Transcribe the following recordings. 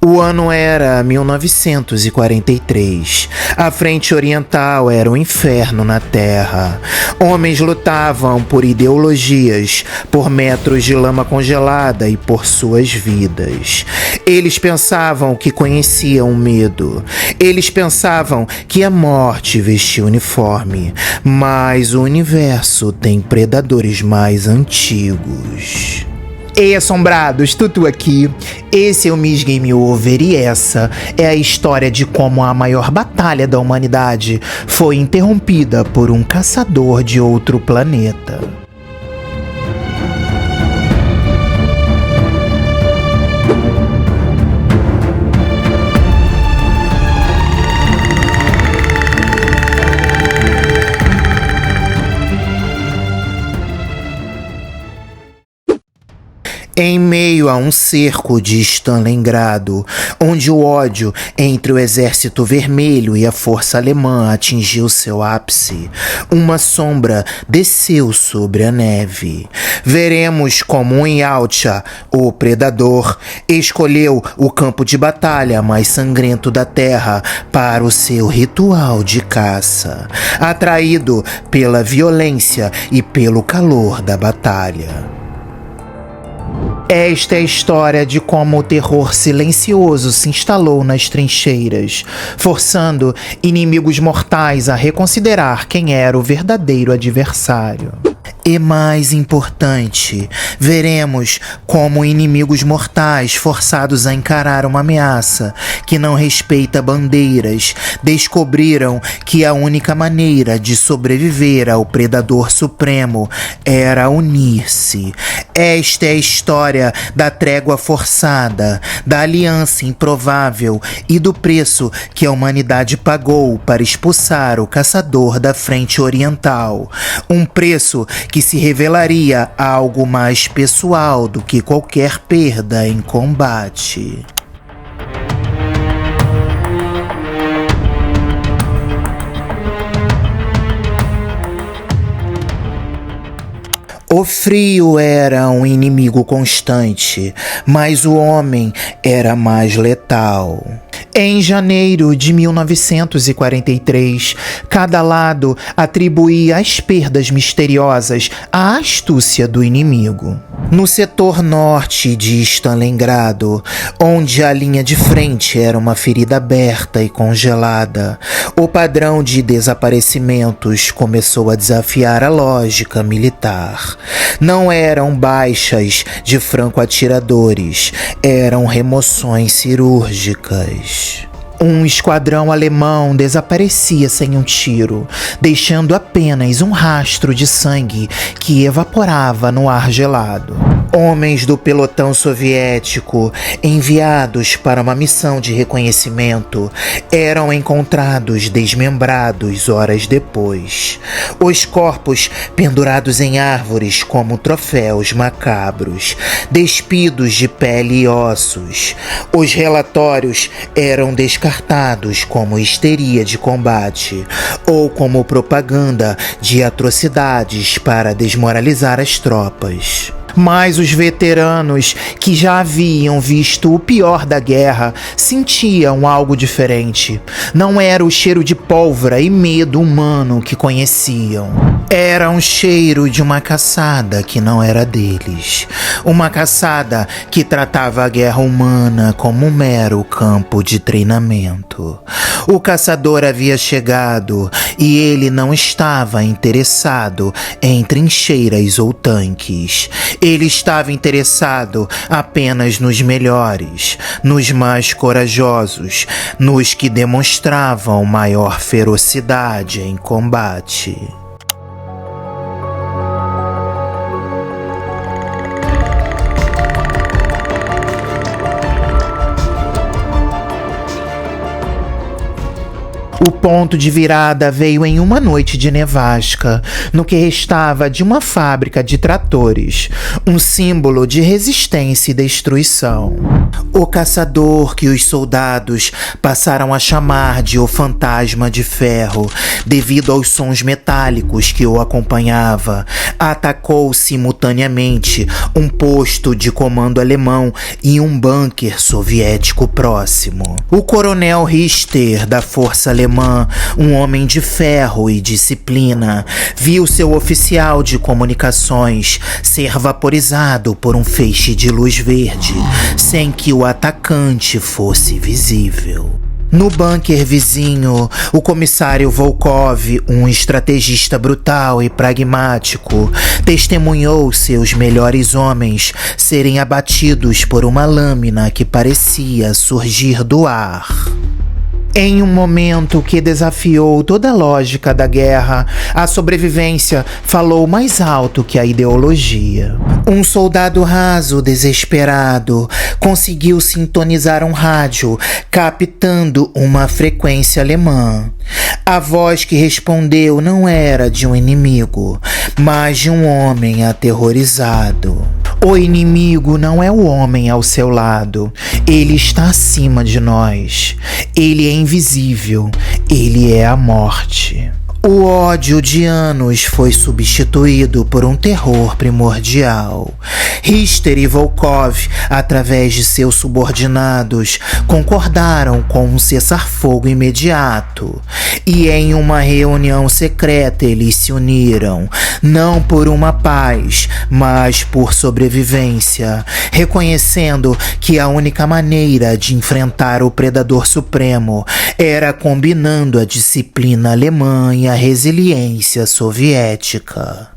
O ano era 1943. A frente oriental era um inferno na Terra. Homens lutavam por ideologias, por metros de lama congelada e por suas vidas. Eles pensavam que conheciam o medo. Eles pensavam que a morte vestia uniforme. Mas o universo tem predadores mais antigos. Ei, assombrados, Tutu aqui. Esse é o Miss Game Over e essa é a história de como a maior batalha da humanidade foi interrompida por um caçador de outro planeta. Em meio a um cerco de Stalingrado, onde o ódio entre o Exército Vermelho e a força alemã atingiu seu ápice, uma sombra desceu sobre a neve. Veremos como Yautja, o predador, escolheu o campo de batalha mais sangrento da Terra para o seu ritual de caça, atraído pela violência e pelo calor da batalha. Esta é a história de como o terror silencioso se instalou nas trincheiras, forçando inimigos mortais a reconsiderar quem era o verdadeiro adversário. E mais importante, veremos como inimigos mortais forçados a encarar uma ameaça que não respeita bandeiras descobriram que a única maneira de sobreviver ao predador supremo era unir-se. Esta é a história da trégua forçada, da aliança improvável e do preço que a humanidade pagou para expulsar o caçador da frente oriental. Um preço que se revelaria algo mais pessoal do que qualquer perda em combate. O frio era um inimigo constante, mas o homem era mais letal. Em janeiro de 1943, cada lado atribuía as perdas misteriosas à astúcia do inimigo. No setor norte de Stalingrado, onde a linha de frente era uma ferida aberta e congelada, o padrão de desaparecimentos começou a desafiar a lógica militar. Não eram baixas de franco-atiradores, eram remoções cirúrgicas. Um esquadrão alemão desaparecia sem um tiro, deixando apenas um rastro de sangue que evaporava no ar gelado. Homens do pelotão soviético, enviados para uma missão de reconhecimento, eram encontrados desmembrados horas depois. Os corpos pendurados em árvores como troféus macabros, despidos de pele e ossos. Os relatórios eram descartados como histeria de combate ou como propaganda de atrocidades para desmoralizar as tropas. Mas os veteranos, que já haviam visto o pior da guerra, sentiam algo diferente. Não era o cheiro de pólvora e medo humano que conheciam. Era um cheiro de uma caçada que não era deles. Uma caçada que tratava a guerra humana como um mero campo de treinamento. O caçador havia chegado e ele não estava interessado em trincheiras ou tanques. Ele estava interessado apenas nos melhores, nos mais corajosos, nos que demonstravam maior ferocidade em combate. O ponto de virada veio em uma noite de nevasca, no que restava de uma fábrica de tratores, um símbolo de resistência e destruição. O caçador, que os soldados passaram a chamar de o Fantasma de Ferro, devido aos sons metálicos que o acompanhava, atacou simultaneamente um posto de comando alemão e um bunker soviético próximo. O coronel Richter, da Força Alemã, um homem de ferro e disciplina, viu seu oficial de comunicações ser vaporizado por um feixe de luz verde, sem que o atacante fosse visível. No bunker vizinho, o comissário Volkov, um estrategista brutal e pragmático, testemunhou seus melhores homens serem abatidos por uma lâmina que parecia surgir do ar. Em um momento que desafiou toda a lógica da guerra, a sobrevivência falou mais alto que a ideologia. Um soldado raso, desesperado, conseguiu sintonizar um rádio, captando uma frequência alemã. A voz que respondeu não era de um inimigo, mas de um homem aterrorizado. O inimigo não é o homem ao seu lado. Ele está acima de nós. Ele é invisível. Ele é a morte. O ódio de anos foi substituído por um terror primordial. Richter e Volkov, através de seus subordinados, concordaram com um cessar-fogo imediato. E em uma reunião secreta eles se uniram, não por uma paz, mas por sobrevivência, reconhecendo que a única maneira de enfrentar o predador supremo era combinando a disciplina alemã e a resiliência soviética.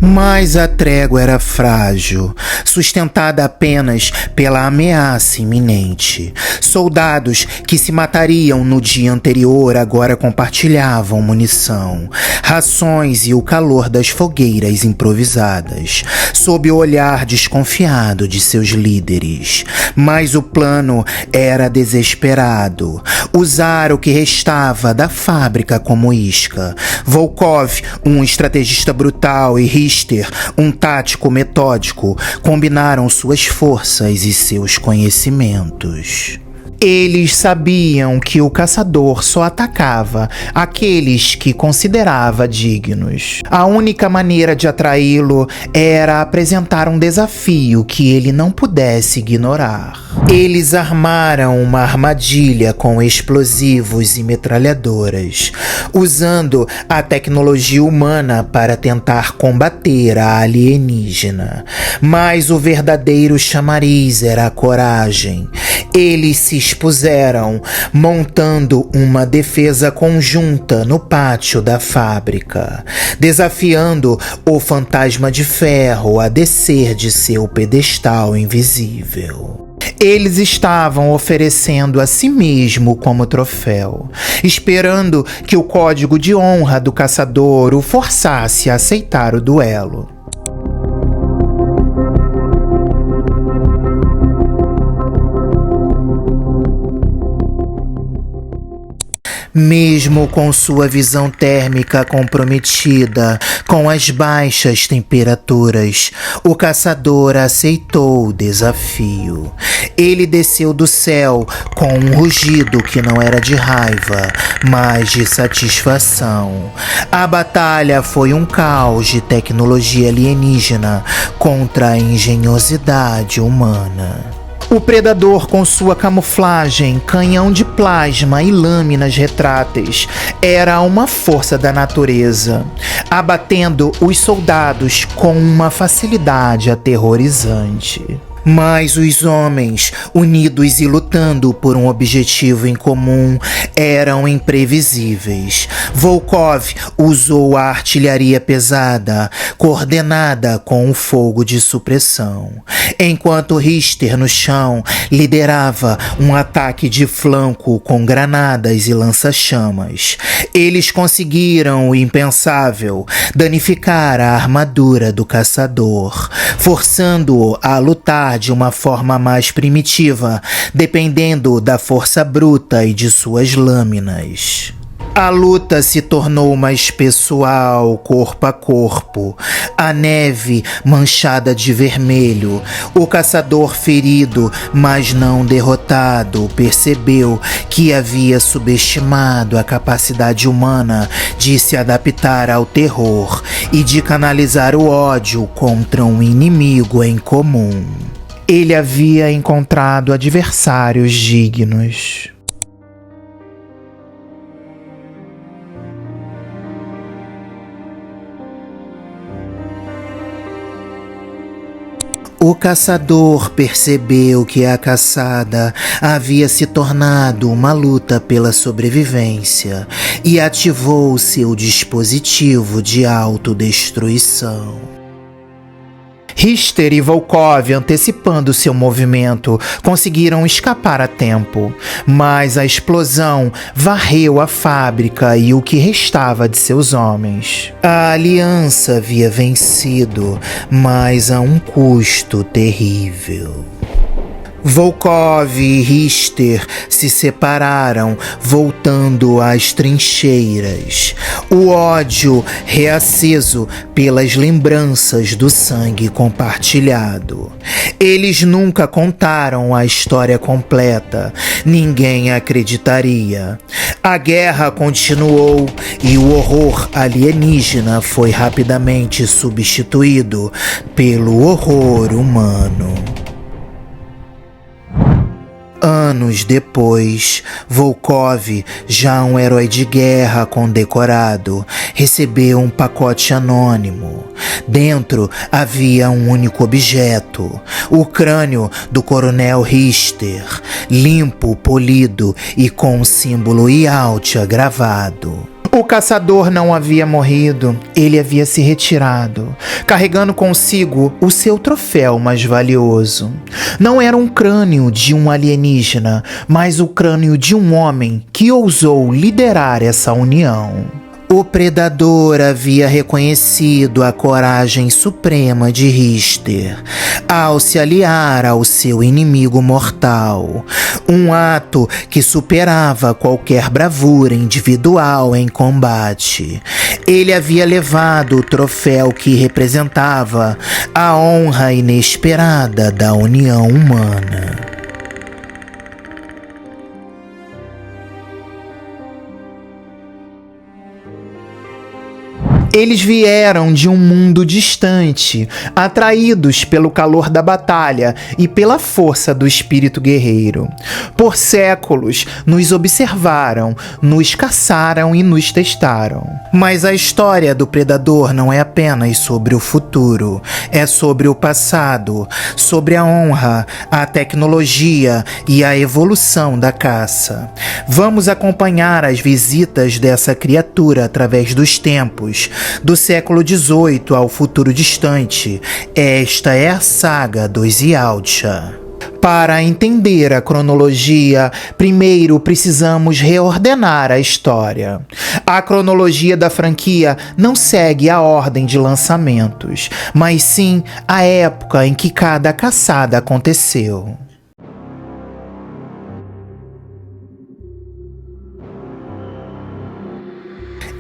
Mas a trégua era frágil, sustentada apenas pela ameaça iminente. Soldados que se matariam no dia anterior agora compartilhavam munição, rações e o calor das fogueiras improvisadas, sob o olhar desconfiado de seus líderes. Mas o plano era desesperado: usar o que restava da fábrica como isca. Volkov, um estrategista brutal, e Richter, um tático metódico, combinaram suas forças e seus conhecimentos. Eles sabiam que o caçador só atacava aqueles que considerava dignos. A única maneira de atraí-lo era apresentar um desafio que ele não pudesse ignorar. Eles armaram uma armadilha com explosivos e metralhadoras, usando a tecnologia humana para tentar combater a alienígena. Mas o verdadeiro chamariz era a coragem. Eles se expuseram, montando uma defesa conjunta no pátio da fábrica, desafiando o Fantasma de Ferro a descer de seu pedestal invisível. Eles estavam oferecendo a si mesmo como troféu, esperando que o código de honra do caçador o forçasse a aceitar o duelo. Mesmo com sua visão térmica comprometida com as baixas temperaturas, o caçador aceitou o desafio. Ele desceu do céu com um rugido que não era de raiva, mas de satisfação. A batalha foi um caos de tecnologia alienígena contra a engenhosidade humana. O predador, com sua camuflagem, canhão de plasma e lâminas retráteis, era uma força da natureza, abatendo os soldados com uma facilidade aterrorizante. Mas os homens, unidos e lutando por um objetivo em comum, eram imprevisíveis. Volkov usou a artilharia pesada, coordenada com o fogo de supressão, enquanto Richter, no chão, liderava um ataque de flanco com granadas e lança-chamas. Eles conseguiram o impensável, danificar a armadura do caçador, forçando-o a lutar de uma forma mais primitiva, dependendo da força bruta e de suas lâminas. A luta se tornou mais pessoal, corpo a corpo. A neve manchada de vermelho. O caçador ferido, mas não derrotado, percebeu que havia subestimado a capacidade humana de se adaptar ao terror e de canalizar o ódio contra um inimigo em comum. Ele havia encontrado adversários dignos. O caçador percebeu que a caçada havia se tornado uma luta pela sobrevivência e ativou seu dispositivo de autodestruição. Richter e Volkov, antecipando seu movimento, conseguiram escapar a tempo, mas a explosão varreu a fábrica e o que restava de seus homens. A aliança havia vencido, mas a um custo terrível. Volkov e Richter se separaram, voltando às trincheiras, o ódio reaceso pelas lembranças do sangue compartilhado. Eles nunca contaram a história completa, ninguém acreditaria. A guerra continuou e o horror alienígena foi rapidamente substituído pelo horror humano. Anos depois, Volkov, já um herói de guerra condecorado, recebeu um pacote anônimo. Dentro havia um único objeto, o crânio do coronel Richter, limpo, polido e com o símbolo Yautja gravado. O caçador não havia morrido, ele havia se retirado, carregando consigo o seu troféu mais valioso. Não era um crânio de um alienígena, mas o crânio de um homem que ousou liderar essa união. O predador havia reconhecido a coragem suprema de Richter ao se aliar ao seu inimigo mortal, um ato que superava qualquer bravura individual em combate. Ele havia levado o troféu que representava a honra inesperada da união humana. Eles vieram de um mundo distante, atraídos pelo calor da batalha e pela força do espírito guerreiro. Por séculos, nos observaram, nos caçaram e nos testaram. Mas a história do predador não é apenas sobre o futuro, é sobre o passado, sobre a honra, a tecnologia e a evolução da caça. Vamos acompanhar as visitas dessa criatura através dos tempos, do século XVIII ao futuro distante. Esta é a saga dos Yautja. Para entender a cronologia, primeiro precisamos reordenar a história. A cronologia da franquia não segue a ordem de lançamentos, mas sim a época em que cada caçada aconteceu.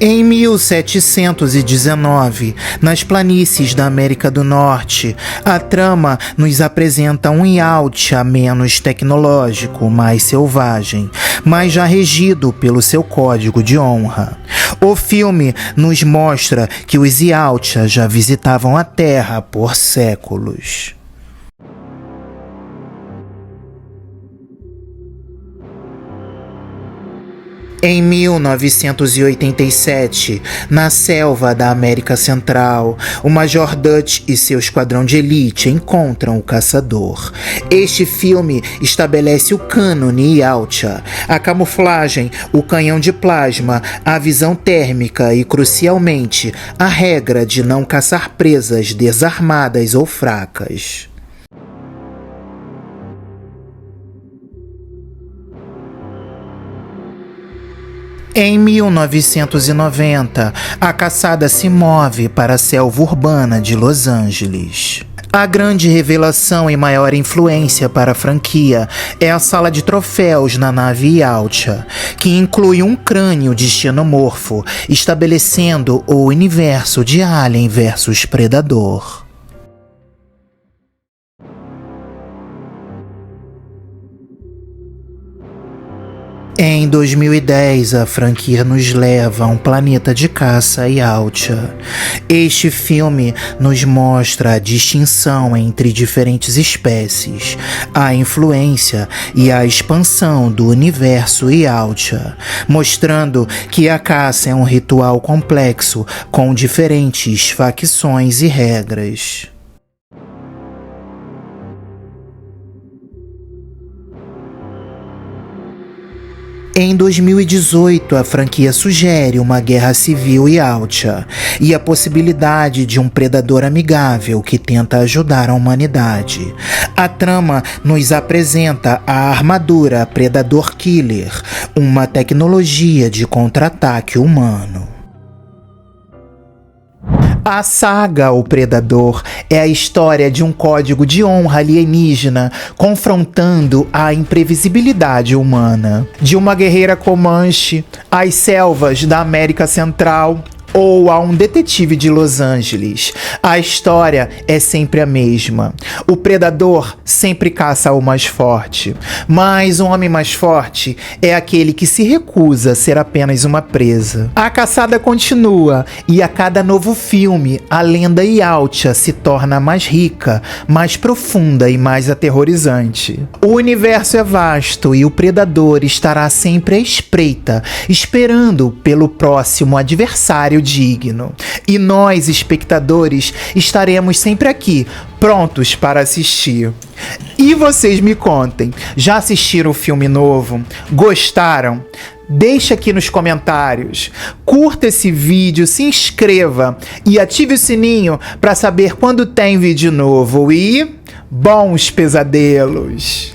Em 1719, nas planícies da América do Norte, a trama nos apresenta um Yautja menos tecnológico, mais selvagem, mas já regido pelo seu código de honra. O filme nos mostra que os Yautja já visitavam a Terra por séculos. Em 1987, na selva da América Central, o Major Dutch e seu esquadrão de elite encontram o caçador. Este filme estabelece o cânone Yautja, a camuflagem, o canhão de plasma, a visão térmica e, crucialmente, a regra de não caçar presas desarmadas ou fracas. Em 1990, a caçada se move para a selva urbana de Los Angeles. A grande revelação e maior influência para a franquia é a sala de troféus na nave Yautja, que inclui um crânio de xenomorfo, estabelecendo o universo de Alien vs Predador. Em 2010, a franquia nos leva a um planeta de caça Yautja. Este filme nos mostra a distinção entre diferentes espécies, a influência e a expansão do universo Yautja, mostrando que a caça é um ritual complexo com diferentes facções e regras. Em 2018, a franquia sugere uma guerra civil Yautja e a possibilidade de um predador amigável que tenta ajudar a humanidade. A trama nos apresenta a armadura Predador Killer, uma tecnologia de contra-ataque humano. A saga O Predador é a história de um código de honra alienígena confrontando a imprevisibilidade humana. De uma guerreira Comanche às selvas da América Central ou a um detetive de Los Angeles, a história é sempre a mesma. O predador sempre caça o mais forte, mas o homem mais forte é aquele que se recusa a ser apenas uma presa. A caçada continua e a cada novo filme, a lenda Yautja se torna mais rica, mais profunda e mais aterrorizante. O universo é vasto e o predador estará sempre à espreita, esperando pelo próximo adversário digno. E nós, espectadores, estaremos sempre aqui, prontos para assistir. E vocês me contem, já assistiram o filme novo? Gostaram? Deixa aqui nos comentários, curta esse vídeo, se inscreva e ative o sininho para saber quando tem vídeo novo. E bons pesadelos!